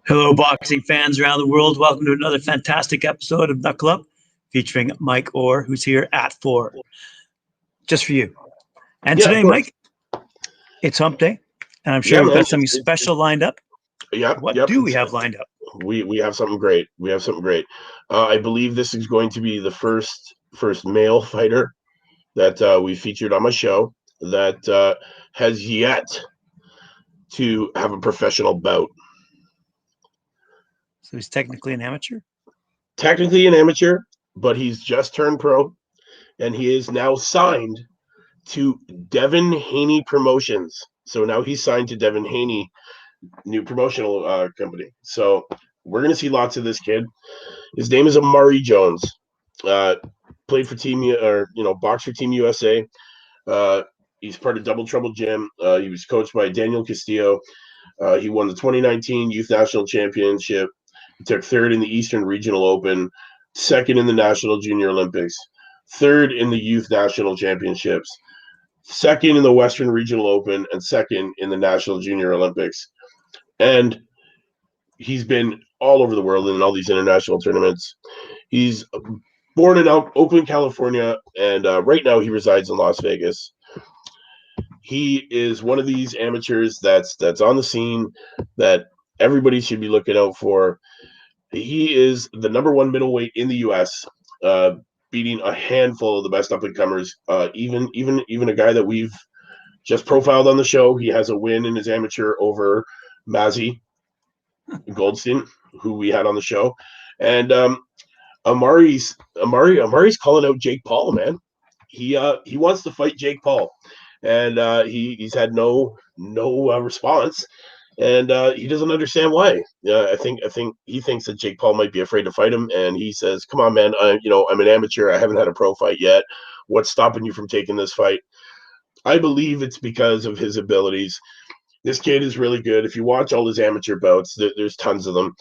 Hello, boxing fans around the world. Welcome to another fantastic episode of Knuckle Up featuring Mike Orr, who's here at 4, just for you. And Yeah, of today, course. Mike, it's hump day, and I'm sure Yeah, we've man. got something special lined up. Yep, What yep. do we have lined up? We have something great. We have something great. I believe this is going to be the first male fighter that we featured on my show that has yet to have a professional bout. So he's technically an amateur. Technically an amateur, but he's just turned pro, and he is now signed to Devin Haney Promotions. So now he's signed to Devin Haney, new promotional company. So we're gonna see lots of this kid. His name is Amari Jones. Uh, Played for boxed for Team USA. He's part of Double Trouble Gym. He was coached by Daniel Castillo. He won the 2019 Youth National Championship. He took third in the Eastern Regional Open, second in the National Junior Olympics, third in the Youth National Championships, second in the Western Regional Open, and second in the National Junior Olympics. And he's been all over the world in all these international tournaments. He's born in Oakland, California, and right now he resides in Las Vegas. He is one of these amateurs that's on the scene that everybody should be looking out for. He is the number one middleweight in the U.S., beating a handful of the best up and comers. Even a guy that we've just profiled on the show. He has a win in his amateur over Mazzy Goldstein, who we had on the show, and Amari's calling out Jake Paul, man. He wants to fight Jake Paul, and he's had no response, and he doesn't understand why. I think he thinks that Jake Paul might be afraid to fight him, and he says, "Come on, man. I'm an amateur. I haven't had a pro fight yet. What's stopping you from taking this fight?" I believe it's because of his abilities. This kid is really good. If you watch all his amateur bouts, there's tons of them.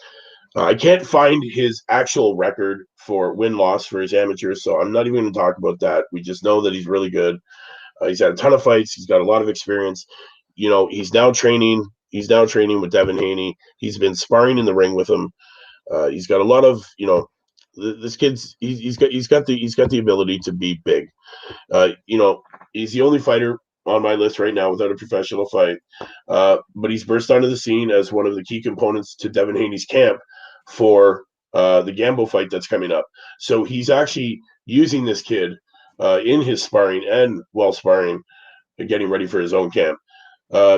I can't find his actual record for win-loss for his amateurs, so I'm not even going to talk about that. We just know that he's really good. He's had a ton of fights. He's got a lot of experience. He's now training. He's now training with Devin Haney. He's been sparring in the ring with him. He's got a lot of, this kid's he's got the ability to be big. He's the only fighter on my list right now without a professional fight. But he's burst onto the scene as one of the key components to Devin Haney's camp for the Gambo fight that's coming up. So he's actually using this kid in his sparring and while sparring and getting ready for his own camp.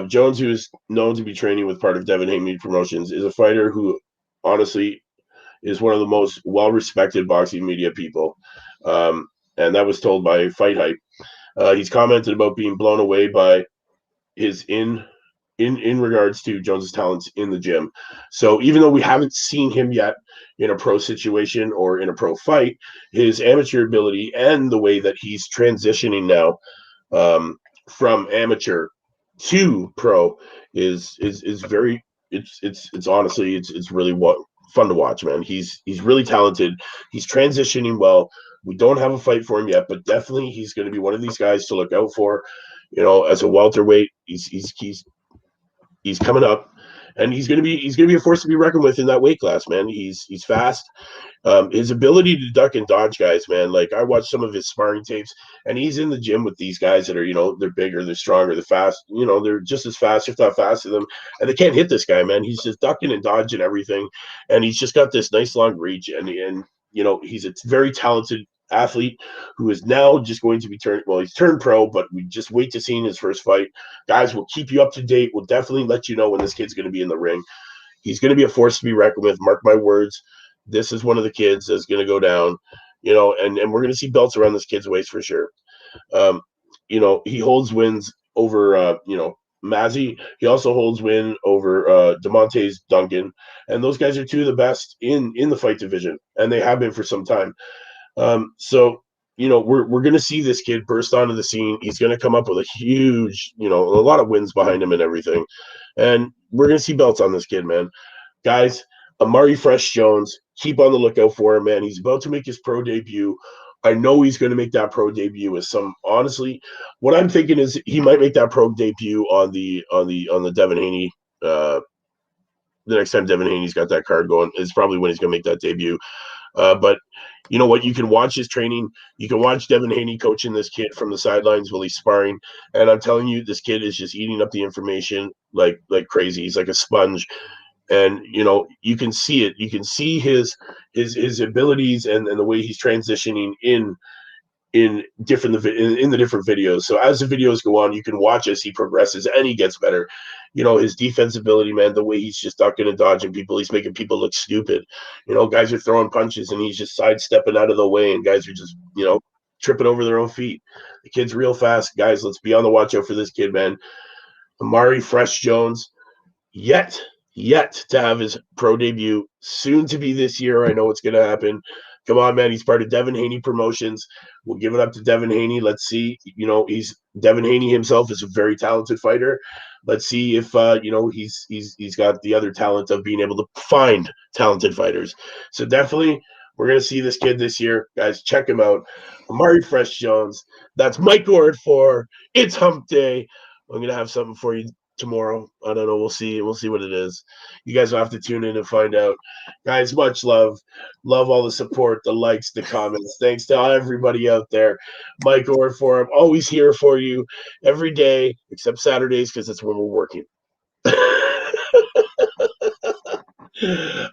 Jones, who is known to be training with part of Devin Haney Promotions, is a fighter who honestly is one of the most well-respected boxing media people. And that was told by Fight Hype. He's commented about being blown away by his in regards to Jones's talents in the gym. So even though we haven't seen him yet in a pro situation or in a pro fight, his amateur ability and the way that he's transitioning now from amateur to pro is very it's honestly it's really fun to watch, man. He's really talented. He's transitioning well. We don't have a fight for him yet, but definitely he's going to be one of these guys to look out for. As a welterweight, he's coming up, and he's going to be a force to be reckoned with in that weight class, man. He's fast. His ability to duck and dodge guys, man. Like I watched some of his sparring tapes, and he's in the gym with these guys that are, they're bigger, they're stronger, they're fast. They're just as fast, if not faster than them, and they can't hit this guy, man. He's just ducking and dodging everything, and he's just got this nice long reach, and he's a very talented athlete who is now just going to be he's turned pro, but we just wait to see in his first fight. Guys, we'll keep you up to date. We'll definitely let you know when this kid's going to be in the ring. He's going to be a force to be reckoned with. Mark my words. This is one of the kids that's going to go down, and we're going to see belts around this kid's waist for sure. He holds wins over, Mazzy. He also holds win over DeMonte's Duncan, and those guys are two of the best in the fight division, and they have been for some time. So we're going to see this kid burst onto the scene. He's going to come up with a huge, a lot of wins behind him and everything, and we're going to see belts on this kid, man. Guys, Amari Fresh Jones, keep on the lookout for him, man. He's about to make his pro debut. I know he's going to make that pro debut with honestly, what I'm thinking is he might make that pro debut on the Devin Haney the next time Devin Haney's got that card going is probably when he's going to make that debut. But you know what? You can watch his training. You can watch Devin Haney coaching this kid from the sidelines while he's sparring. And I'm telling you, this kid is just eating up the information like crazy. He's like a sponge. And, you know, you can see it. You can see his abilities and the way he's transitioning in the different videos. So as the videos go on, you can watch as he progresses and he gets better. You know, his defense ability, man, the way he's just ducking and dodging people, he's making people look stupid. You know, guys are throwing punches and he's just sidestepping out of the way, and guys are just, you know, tripping over their own feet. The kid's real fast. Guys, let's be on the watch out for this kid, man. Amari Fresh Jones, yet to have his pro debut, soon to be this year. I know it's going to happen. Come on, man. He's part of Devin Haney Promotions. We'll give it up to Devin Haney. Let's see. You know, Devin Haney himself is a very talented fighter. Let's see if you know, he's got the other talent of being able to find talented fighters. So definitely, we're gonna see this kid this year, guys. Check him out. Amari Fresh Jones. That's Mike Gord for It's Hump Day. I'm gonna have something for you tomorrow. I don't know. We'll see. We'll see what it is. You guys will have to tune in and find out. Guys, much love. Love all the support, the likes, the comments. Thanks to everybody out there. Mike Orr, I'm always here for you every day, except Saturdays, because that's when we're working.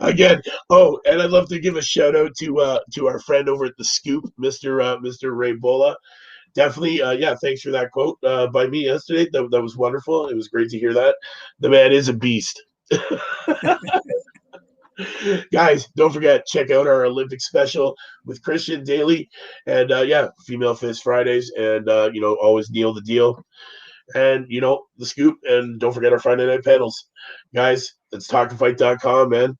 Again, and I'd love to give a shout out to our friend over at the Scoop, Mr. Ray Bola. Definitely, thanks for that quote by me yesterday. That was wonderful. It was great to hear that. The man is a beast. Guys, don't forget, check out our Olympic special with Christian Daly. And, Female Fist Fridays. And, always Neil the Deal. And, the Scoop. And don't forget our Friday night panels. Guys, it's talkinfight.com, man.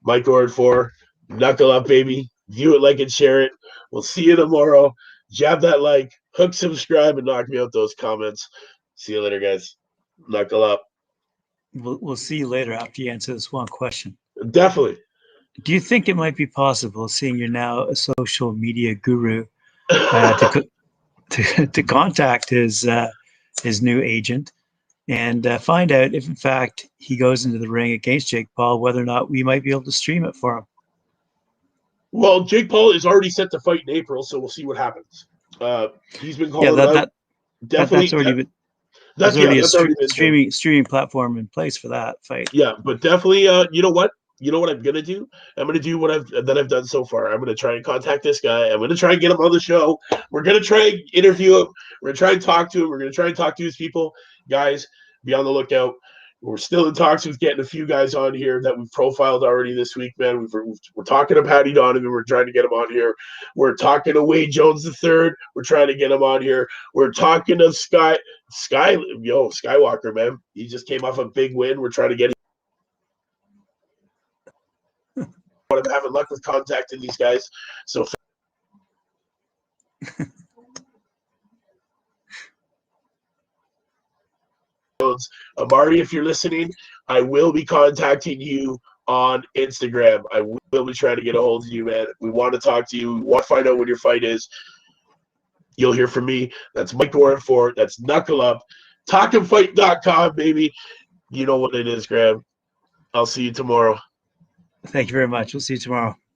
Mike Ord for Knuckle Up, baby. View it, like, and share it. We'll see you tomorrow. Jab that like, hook, subscribe, and knock me out those comments. See you later, guys. Knuckle up. We'll see you later after you answer this one question. Definitely. Do you think it might be possible, seeing you're now a social media guru, to contact his new agent and find out if, in fact, he goes into the ring against Jake Paul, whether or not we might be able to stream it for him? Well, Jake Paul is already set to fight in April, so we'll see what happens. He's been calling out. Definitely, that's already a streaming platform in place for that fight. Yeah, but definitely, you know what I'm gonna do? I'm gonna do what I've done so far. I'm gonna try and contact this guy. I'm gonna try and get him on the show. We're gonna try and interview him. We're gonna try and talk to him. We're gonna try and talk to his people. Guys, be on the lookout. We're still in talks with getting a few guys on here that we've profiled already this week, man. We're talking to Patty Donovan. We're trying to get him on here. We're talking to Wade Jones III. We're trying to get him on here. We're talking to Skywalker, man. He just came off a big win. We're trying to get him. I'm having luck with contacting these guys. So Amari, if you're listening, I will be contacting you on Instagram. I will be trying to get a hold of you, man. We want to talk to you. We want to find out when your fight is. You'll hear from me. That's Mike Warren for. That's Knuckle Up. Talkinfight.com, baby. You know what it is, Graham. I'll see you tomorrow. Thank you very much. We'll see you tomorrow.